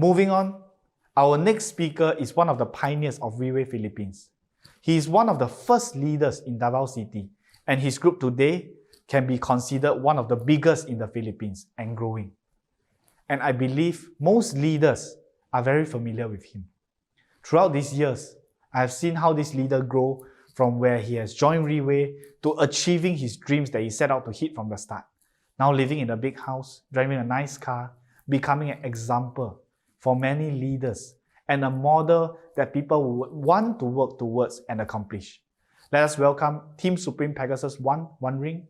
Moving on, our next speaker is one of the pioneers of Relay Philippines. He is one of the first leaders in Davao City, and his group today can be considered one of the biggest in the Philippines and growing. And I believe most leaders are very familiar with him. Throughout these years, I have seen how this leader grow from where he has joined Relay to achieving his dreams that he set out to hit from the start. Now living in a big house, driving a nice car, becoming an example for many leaders and a model that people would want to work towards and accomplish. Let us welcome Team Supreme Pegasus 1 Ring,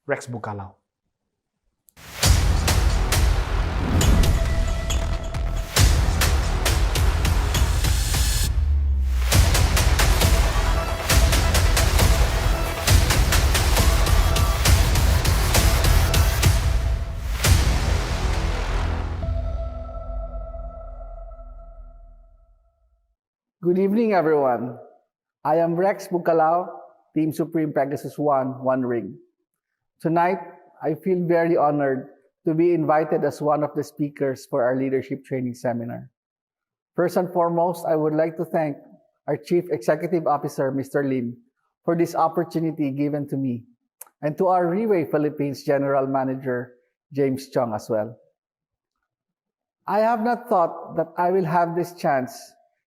Rex Bugcalao. Good evening, everyone. I am Rex Bugcalao, Team Supreme Pegasus 1 Ring. Tonight, I feel very honored to be invited as one of the speakers for our leadership training seminar. First and foremost, I would like to thank our Chief Executive Officer, Mr. Lim, for this opportunity given to me, and to our Relay Philippines General Manager, James Chong, as well. I have not thought that I will have this chance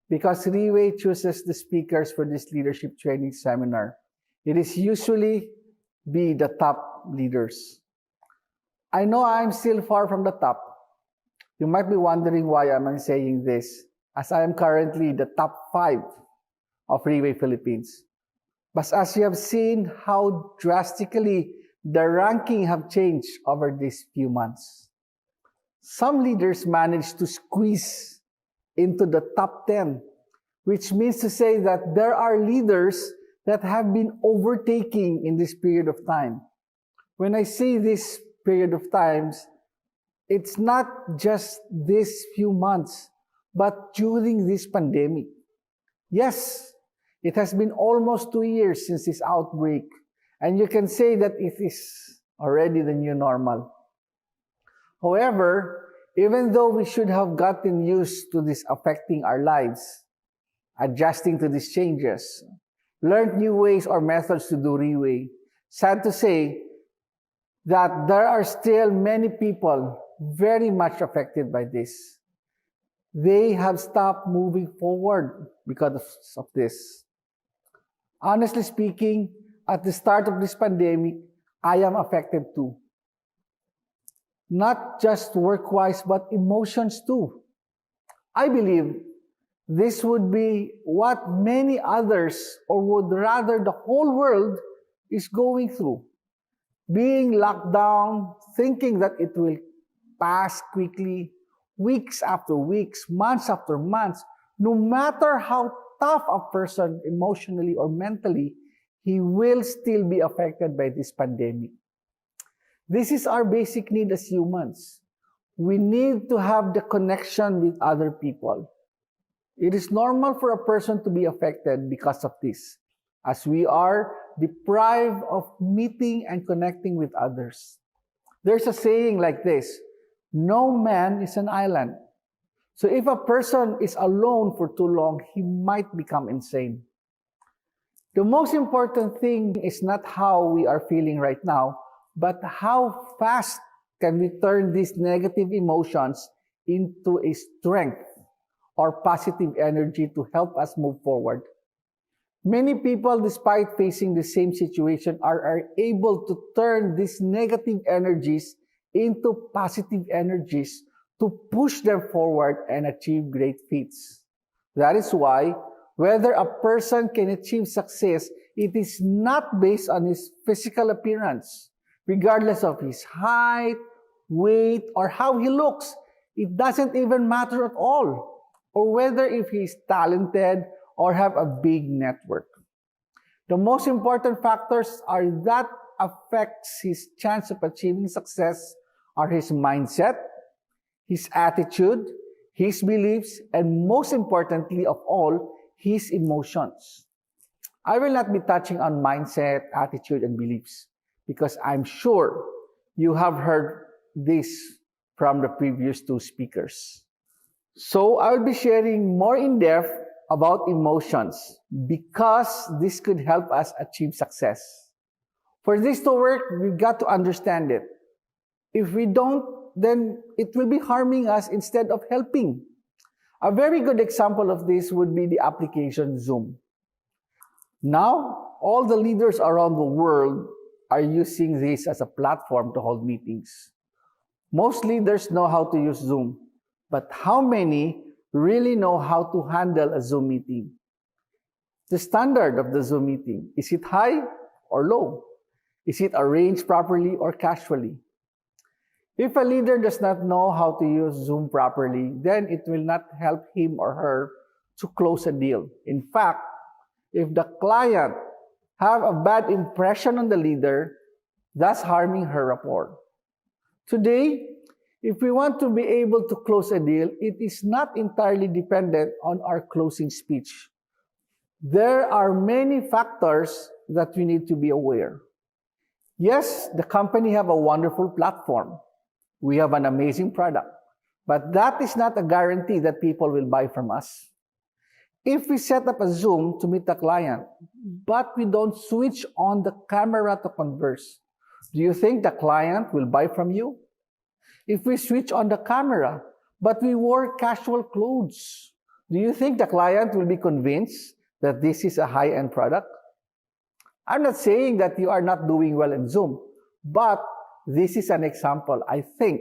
because Relay chooses the speakers for this leadership training seminar. It is usually be the top leaders. I know I'm still far from the top. You might be wondering why I'm saying this, as I am currently the top 5 of Relay Philippines. But as you have seen how drastically the ranking have changed over these few months. Some leaders managed to squeeze into the top 10, which means to say that there are leaders that have been overtaking in this period of time. When I say this period of times, it's not just these few months, but during this pandemic. Yes, it has been almost 2 years since this outbreak, and you can say that it is already the new normal. However, even though we should have gotten used to this affecting our lives, adjusting to these changes, learned new ways or methods to do Relay, sad to say that there are still many people very much affected by this. They have stopped moving forward because of this. Honestly speaking, at the start of this pandemic, I am affected too. Not just work-wise, but emotions too. I believe this would be what many others, or would rather the whole world, is going through. Being locked down, thinking that it will pass quickly, weeks after weeks, months after months, no matter how tough a person emotionally or mentally, he will still be affected by this pandemic. This is our basic need as humans. We need to have the connection with other people. It is normal for a person to be affected because of this, as we are deprived of meeting and connecting with others. There's a saying like this: no man is an island. So if a person is alone for too long, he might become insane. The most important thing is not how we are feeling right now, but how fast can we turn these negative emotions into a strength or positive energy to help us move forward. Many people, despite facing the same situation, are able to turn these negative energies into positive energies to push them forward and achieve great feats. That is why, whether a person can achieve success, it is not based on his physical appearance, regardless of his height, weight, or how he looks. It doesn't even matter at all. Or whether if he is talented or have a big network. The most important factors are that affects his chance of achieving success are his mindset, his attitude, his beliefs, and most importantly of all, his emotions. I will not be touching on mindset, attitude, and beliefs because I'm sure you have heard this from the previous two speakers. So I will be sharing more in depth about emotions because this could help us achieve success. For this to work, we've got to understand it. If we don't, then it will be harming us instead of helping. A very good example of this would be the application Zoom. Now, all the leaders around the world are using this as a platform to hold meetings. Most leaders know how to use Zoom, but how many really know how to handle a Zoom meeting? The standard of the Zoom meeting, is it high or low? Is it arranged properly or casually? If a leader does not know how to use Zoom properly, then it will not help him or her to close a deal. In fact, if the client have a bad impression on the leader, thus harming her rapport. Today, if we want to be able to close a deal, it is not entirely dependent on our closing speech. There are many factors that we need to be aware. Yes, the company have a wonderful platform. We have an amazing product. But that is not a guarantee that people will buy from us. If we set up a Zoom to meet the client, but we don't switch on the camera to converse, do you think the client will buy from you? If we switch on the camera, but we wore casual clothes, do you think the client will be convinced that this is a high-end product? I'm not saying that you are not doing well in Zoom, but this is an example I think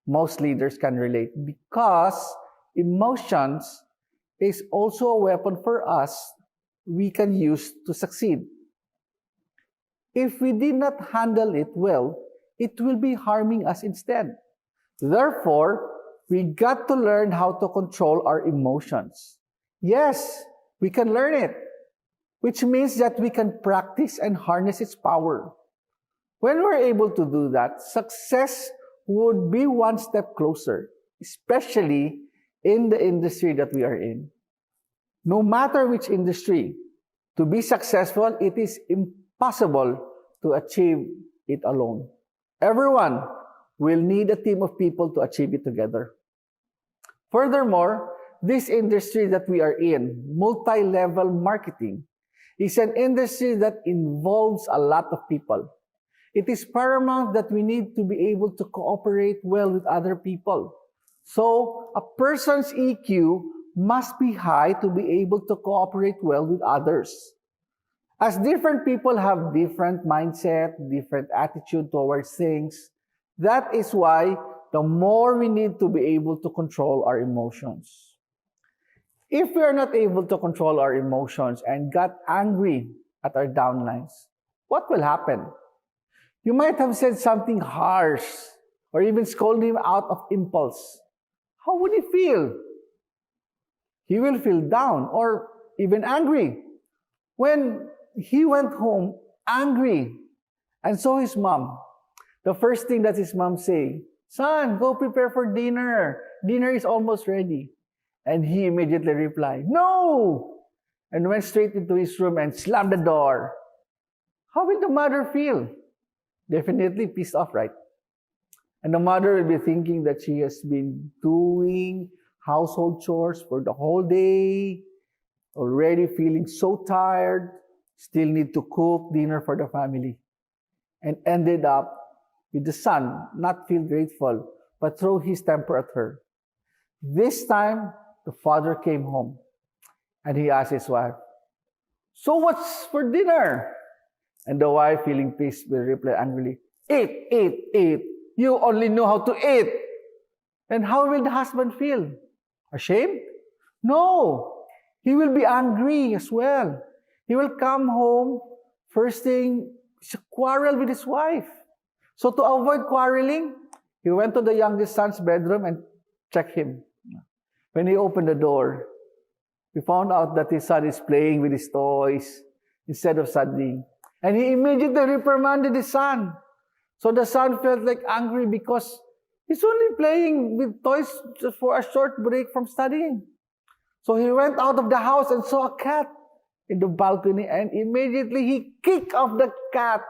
most leaders can relate because emotions is also a weapon for us we can use to succeed. If we did not handle it well, it will be harming us instead. Therefore, we got to learn how to control our emotions. Yes, we can learn it, which means that we can practice and harness its power. When we're able to do that, success would be one step closer, especially in the industry that we are in. No matter which industry, to be successful, it is impossible to achieve it alone. Everyone will need a team of people to achieve it together. Furthermore, this industry that we are in, multi-level marketing, is an industry that involves a lot of people. It is paramount that we need to be able to cooperate well with other people. So, a person's EQ must be high to be able to cooperate well with others. As different people have different mindset, different attitude towards things, that is why the more we need to be able to control our emotions. If we are not able to control our emotions and got angry at our downlines, what will happen? You might have said something harsh or even scolded him out of impulse. How would he feel? He will feel down or even angry. When he went home angry and saw his mom, the first thing that his mom say, "Son, go prepare for dinner. Dinner is almost ready." And he immediately replied, "No!" and went straight into his room and slammed the door. How will the mother feel? Definitely pissed off, right? And the mother will be thinking that she has been doing household chores for the whole day, already feeling so tired, still need to cook dinner for the family, and ended up with the son not feel grateful, but throw his temper at her. This time, the father came home, and he asked his wife, "So what's for dinner?" And the wife, feeling pissed, will reply angrily, "Eat, eat, eat. You only know how to eat." And how will the husband feel? Ashamed? No. He will be angry as well. He will come home, first thing, quarrel with his wife. So to avoid quarreling, he went to the youngest son's bedroom and checked him. When he opened the door, he found out that his son is playing with his toys instead of studying. And he immediately reprimanded his son. So the son felt like angry because he's only playing with toys just for a short break from studying. So he went out of the house and saw a cat in the balcony, and immediately he kicked off the cat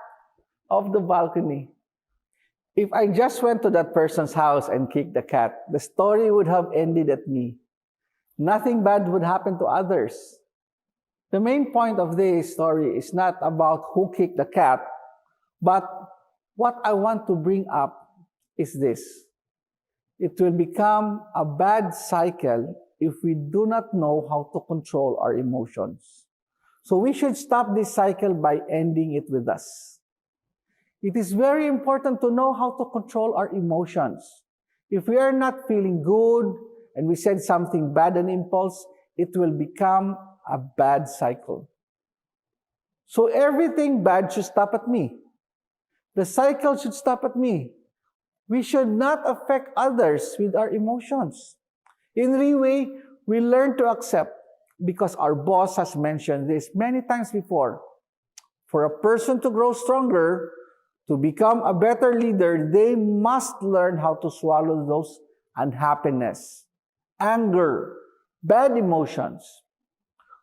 off the balcony. If I just went to that person's house and kicked the cat, the story would have ended at me. Nothing bad would happen to others. The main point of this story is not about who kicked the cat, but what I want to bring up is this. It will become a bad cycle if we do not know how to control our emotions. So we should stop this cycle by ending it with us. It is very important to know how to control our emotions. If we are not feeling good and we said something bad on impulse, it will become a bad cycle. So everything bad should stop at me. The cycle should stop at me. We should not affect others with our emotions. In Riway, we learn to accept because our boss has mentioned this many times before. For a person to grow stronger, to become a better leader, they must learn how to swallow those unhappiness, anger, bad emotions.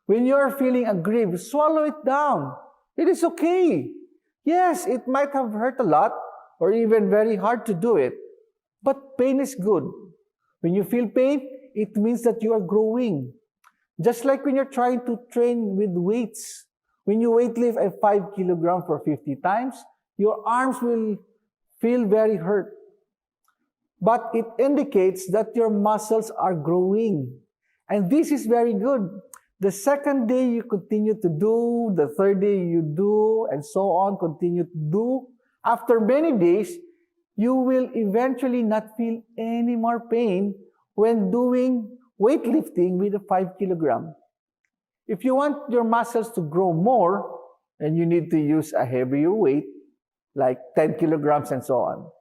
When you are feeling aggrieved, swallow it down. It is okay. Yes, it might have hurt a lot or even very hard to do it, but pain is good. When you feel pain, it means that you are growing. Just like when you're trying to train with weights. When you weightlift a 5 kilogram for 50 times, your arms will feel very hurt. But it indicates that your muscles are growing. And this is very good. The second day you continue to do, the third day you do, and so on, continue to do. After many days, you will eventually not feel any more pain when doing weightlifting with a 5 kilogram. If you want your muscles to grow more, then you need to use a heavier weight, like 10 kilograms and so on.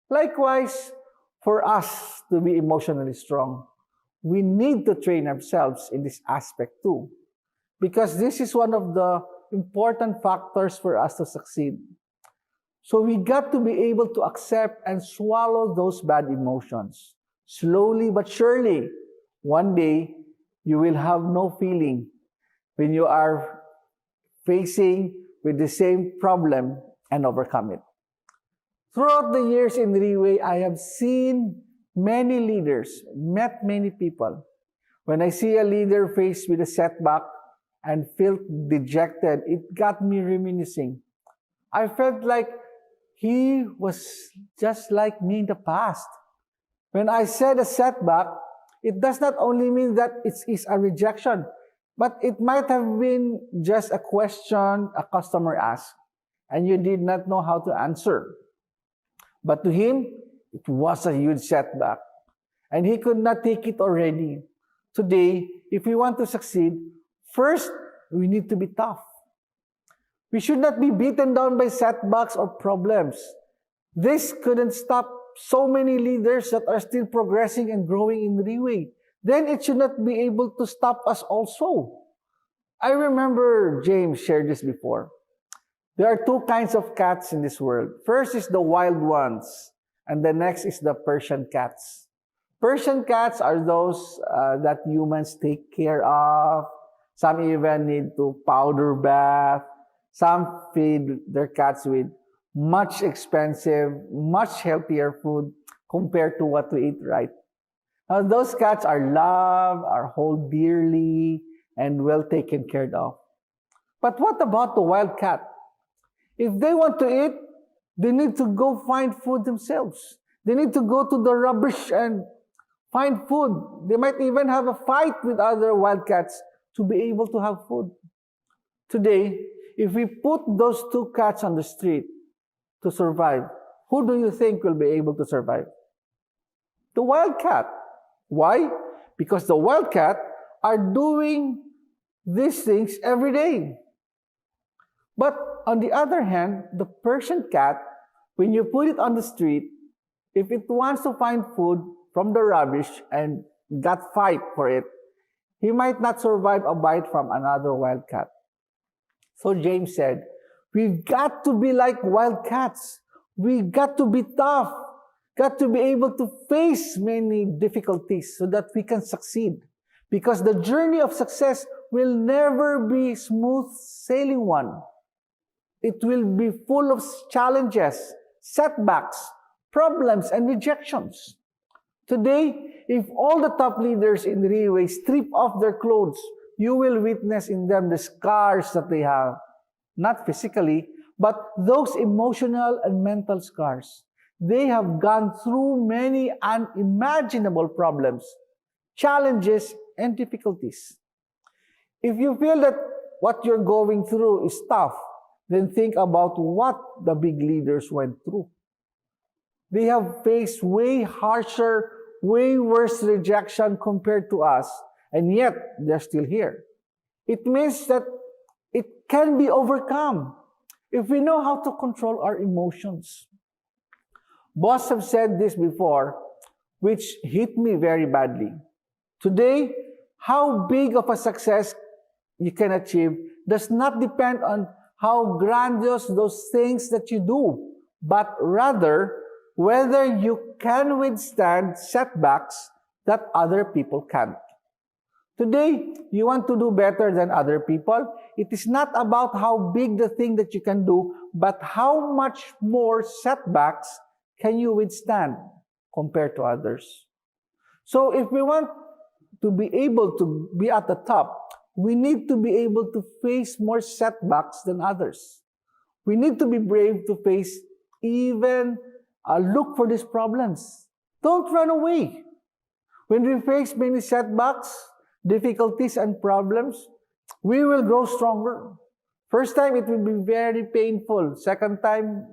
Likewise, for us to be emotionally strong, we need to train ourselves in this aspect too, because this is one of the important factors for us to succeed. So we got to be able to accept and swallow those bad emotions. Slowly but surely, one day, you will have no feeling when you are facing with the same problem and overcome it. Throughout the years in Riway, I have seen many leaders, met many people. When I see a leader faced with a setback and felt dejected, it got me reminiscing. I felt like he was just like me in the past. When I said a setback, it does not only mean that it is a rejection, but it might have been just a question a customer asked, and you did not know how to answer. But to him, it was a huge setback, and he could not take it already. Today, if we want to succeed, first, we need to be tough. We should not be beaten down by setbacks or problems. This couldn't stop so many leaders that are still progressing and growing in Riway. Then it should not be able to stop us also. I remember James shared this before. There are two kinds of cats in this world. First is the wild ones, and the next is the Persian cats. Persian cats are those that humans take care of. Some even need to powder bath. Some feed their cats with much expensive, much healthier food compared to what we eat, right? Now, those cats are loved, are held dearly, and well taken care of. But what about the wild cat? If they want to eat, they need to go find food themselves. They need to go to the rubbish and find food. They might even have a fight with other wildcats to be able to have food. Today, if we put those two cats on the street to survive, who do you think will be able to survive? The wildcat. Why? Because the wildcat are doing these things every day. But on the other hand, the Persian cat, when you put it on the street, if it wants to find food from the rubbish and got fight for it, he might not survive a bite from another wildcat. So James said, we've got to be like wildcats. We've got to be tough, got to be able to face many difficulties so that we can succeed. Because the journey of success will never be smooth sailing one. It will be full of challenges, setbacks, problems, and rejections. Today, if all the top leaders in Riway strip off their clothes, you will witness in them the scars that they have. Not physically, but those emotional and mental scars. They have gone through many unimaginable problems, challenges, and difficulties. If you feel that what you're going through is tough, then think about what the big leaders went through. They have faced way harsher, way worse rejection compared to us, and yet they're still here. It means that it can be overcome if we know how to control our emotions. Boss have said this before, which hit me very badly. Today, how big of a success you can achieve does not depend on how grandiose those things that you do, but rather whether you can withstand setbacks that other people can't. Today, you want to do better than other people. It is not about how big the thing that you can do, but how much more setbacks can you withstand compared to others. So if we want to be able to be at the top, we need to be able to face more setbacks than others. We need to be brave to face even look for these problems. Don't run away. When we face many setbacks, difficulties, and problems, we will grow stronger. First time, it will be very painful. Second time,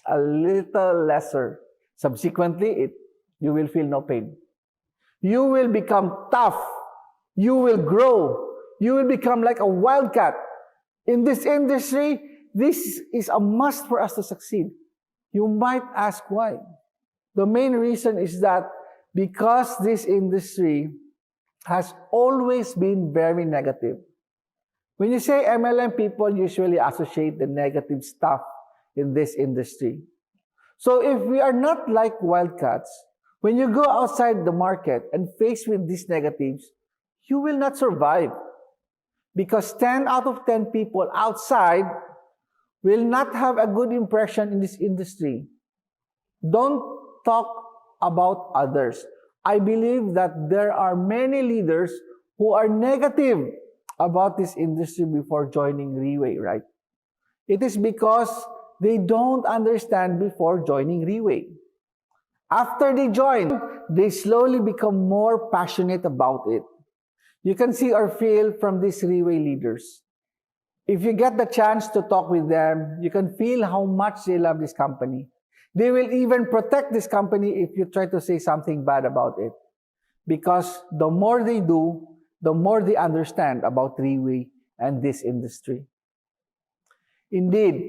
a little lesser. Subsequently, you will feel no pain. You will become tough. You will grow. You will become like a wildcat. In this industry, this is a must for us to succeed. You might ask why. The main reason is that because this industry has always been very negative. When you say MLM, people usually associate the negative stuff in this industry. So if we are not like wildcats, when you go outside the market and face with these negatives, you will not survive. Because 10 out of 10 people outside will not have a good impression in this industry. Don't talk about others. I believe that there are many leaders who are negative about this industry before joining Riway, right? It is because they don't understand before joining Riway. After they join, they slowly become more passionate about it. You can see or feel from these Riway leaders. If you get the chance to talk with them, you can feel how much they love this company. They will even protect this company if you try to say something bad about it. Because the more they do, the more they understand about Riway and this industry. Indeed,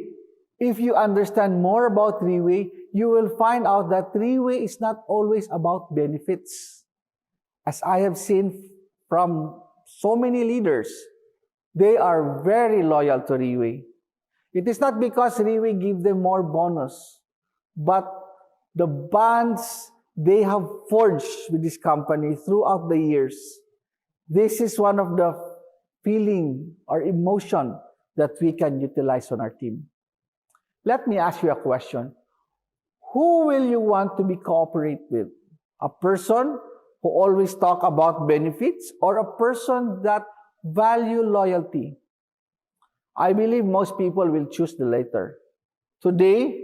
if you understand more about Riway, you will find out that Riway is not always about benefits. As I have seen from so many leaders, they are very loyal to Riway. It is not because Riway give them more bonus, but the bonds they have forged with this company throughout the years. This is one of the feeling or emotion that we can utilize on our team. Let me ask you a question. Who will you want to be cooperate with? A person who always talk about benefits or a person that value loyalty? I believe most people will choose the latter. Today,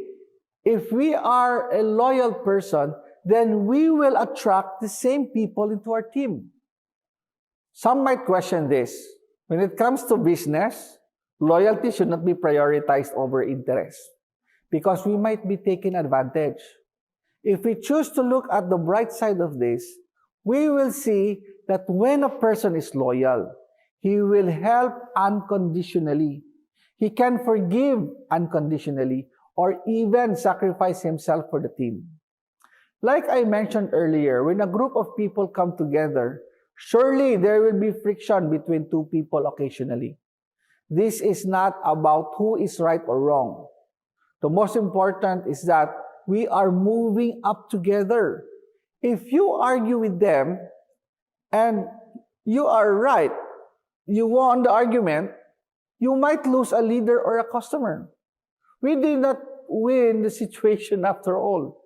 if we are a loyal person, then we will attract the same people into our team. Some might question this. When it comes to business, loyalty should not be prioritized over interest because we might be taken advantage. If we choose to look at the bright side of this, we will see that when a person is loyal, he will help unconditionally. He can forgive unconditionally or even sacrifice himself for the team. Like I mentioned earlier, when a group of people come together, surely there will be friction between two people occasionally. This is not about who is right or wrong. The most important is that we are moving up together. If you argue with them and you are right, you won the argument, you might lose a leader or a customer. We did not win the situation after all.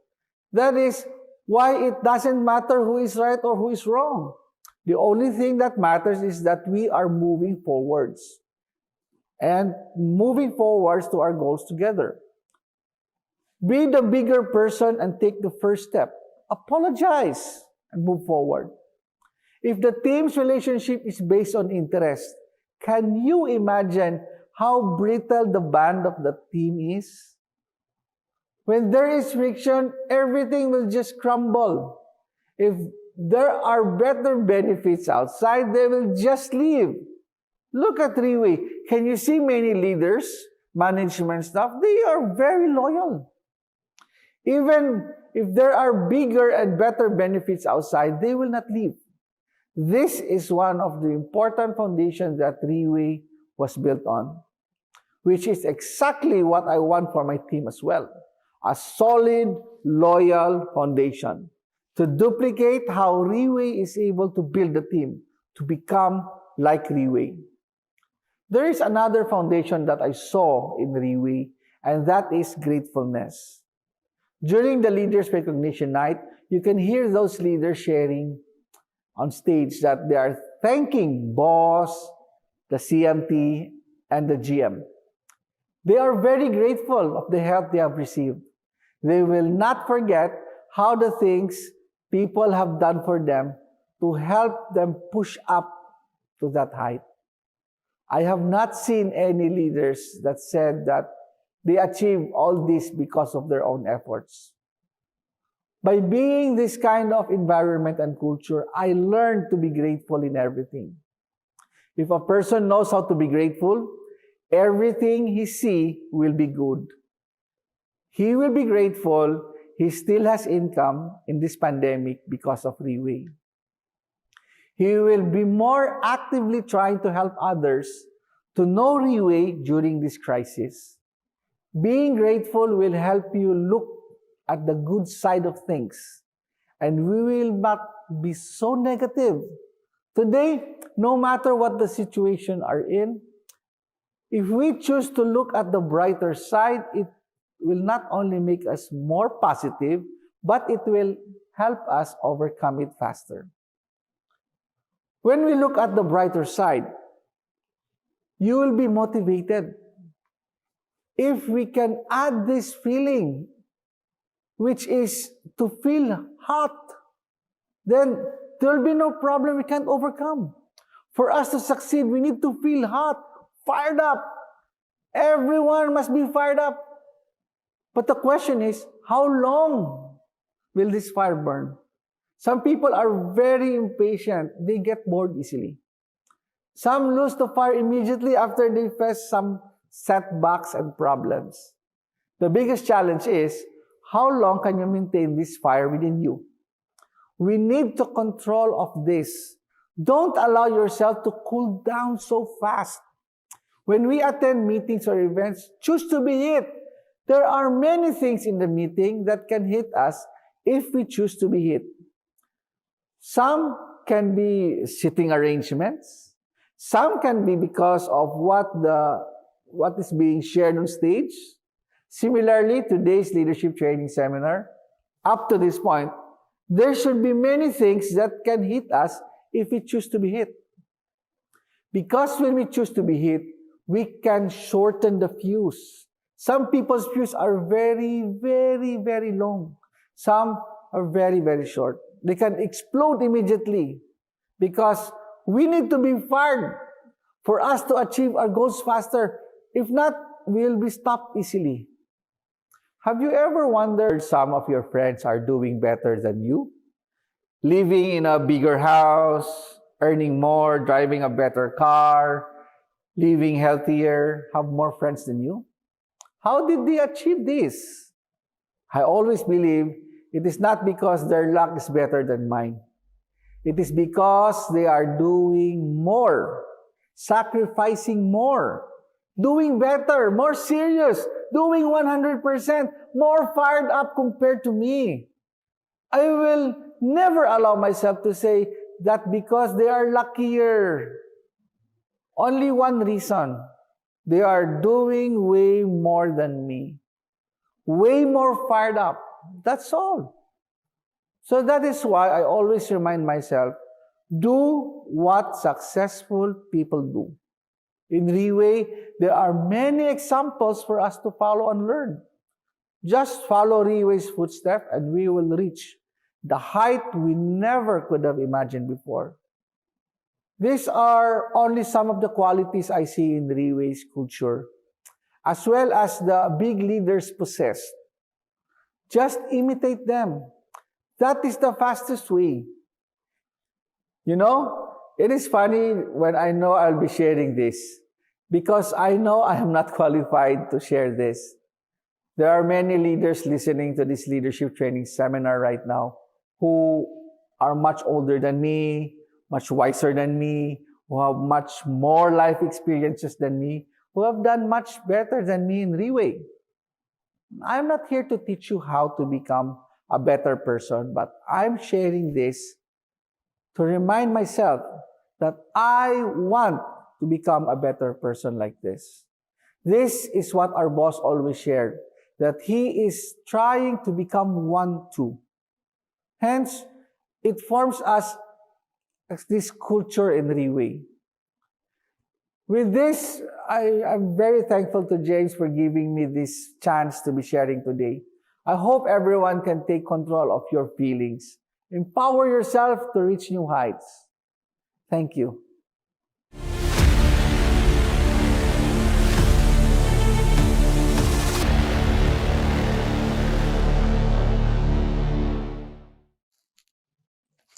That is why it doesn't matter who is right or who is wrong. The only thing that matters is that we are moving forwards and moving forwards to our goals together. Be the bigger person and take the first step. Apologize and move forward. If the team's relationship is based on interest, can you imagine how brittle the bond of the team is? When there is friction, everything will just crumble. If there are better benefits outside, they will just leave. Look at Riway. Can you see many leaders, management staff? They are very loyal. Even if there are bigger and better benefits outside, they will not leave. This is one of the important foundations that Riway was built on, which is exactly what I want for my team as well. A solid, loyal foundation to duplicate how Riway is able to build the team to become like Riway. There is another foundation that I saw in Riway, and that is gratefulness. During the Leaders Recognition Night, you can hear those leaders sharing on stage that they are thanking boss, the CMT, and the GM. They are very grateful of the help they have received. They will not forget how the things people have done for them to help them push up to that height. I have not seen any leaders that said that they achieved all this because of their own efforts. By being this kind of environment and culture, I learned to be grateful in everything. If a person knows how to be grateful, everything he sees will be good. He will be grateful. He still has income in this pandemic because of Riway. He will be more actively trying to help others to know Riway during this crisis. Being grateful will help you look at the good side of things, and we will not be so negative. Today, no matter what the situation are in, if we choose to look at the brighter side, it will not only make us more positive, but it will help us overcome it faster. When we look at the brighter side, you will be motivated. If we can add this feeling, which is to feel hot, then there will be no problem we can't overcome. For us to succeed, we need to feel hot, fired up. Everyone must be fired up. But the question is, how long will this fire burn? Some people are very impatient. They get bored easily. Some lose the fire immediately after they face some setbacks and problems. The biggest challenge is, how long can you maintain this fire within you? We need to control of this. Don't allow yourself to cool down so fast. When we attend meetings or events, choose to be hit. There are many things in the meeting that can hit us if we choose to be hit. Some can be sitting arrangements. Some can be because of what is being shared on stage. Similarly, today's leadership training seminar, up to this point, there should be many things that can hit us if we choose to be hit. Because when we choose to be hit, we can shorten the fuse. Some people's fuse are very, very, very long. Some are very, very short. They can explode immediately because we need to be fired for us to achieve our goals faster. If not, we'll be stopped easily. Have you ever wondered some of your friends are doing better than you? Living in a bigger house, earning more, driving a better car, living healthier, have more friends than you? How did they achieve this? I always believe it is not because their luck is better than mine. It is because they are doing more, sacrificing more, doing better, more serious, doing 100%, more fired up compared to me. I will never allow myself to say that because they are luckier. Only one reason. They are doing way more than me. Way more fired up. That's all. So that is why I always remind myself, do what successful people do. In Riway, there are many examples for us to follow and learn. Just follow Riway's footsteps and we will reach the height we never could have imagined before. These are only some of the qualities I see in Riway's culture, as well as the big leaders possess. Just imitate them. That is the fastest way. You know, it is funny when I know I'll be sharing this, because I know I am not qualified to share this. There are many leaders listening to this leadership training seminar right now who are much older than me, much wiser than me, who have much more life experiences than me, who have done much better than me in Riway. I'm not here to teach you how to become a better person, but I'm sharing this to remind myself that I want to become a better person like this. This is what our boss always shared, that he is trying to become one too. Hence, it forms us as this culture in Riway. With this, I'm very thankful to James for giving me this chance to be sharing today. I hope everyone can take control of your feelings. Empower yourself to reach new heights. Thank you.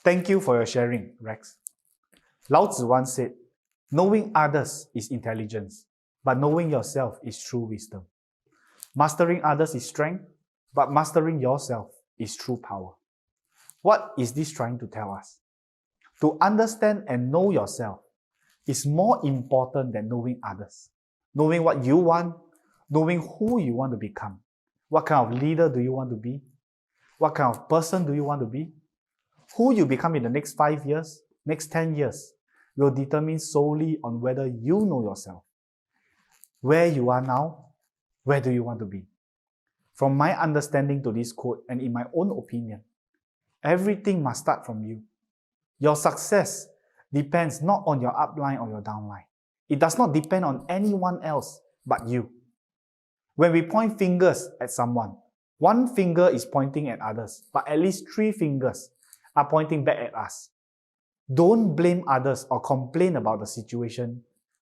Thank you for your sharing, Rex. Lao Tzu once said, knowing others is intelligence, but knowing yourself is true wisdom. Mastering others is strength, but mastering yourself is true power. What is this trying to tell us? To understand and know yourself is more important than knowing others. Knowing what you want, knowing who you want to become. What kind of leader do you want to be? What kind of person do you want to be? Who you become in the next 5 years, next 10 years, will determine solely on whether you know yourself. Where you are now, where do you want to be? From my understanding to this quote, and in my own opinion, everything must start from you. Your success depends not on your upline or your downline. It does not depend on anyone else but you. When we point fingers at someone, one finger is pointing at others, but at least 3 fingers are pointing back at us. Don't blame others or complain about the situation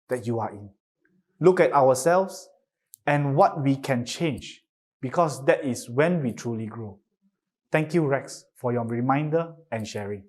that you are in. Look at ourselves and what we can change, because that is when we truly grow. Thank you, Rex, for your reminder and sharing.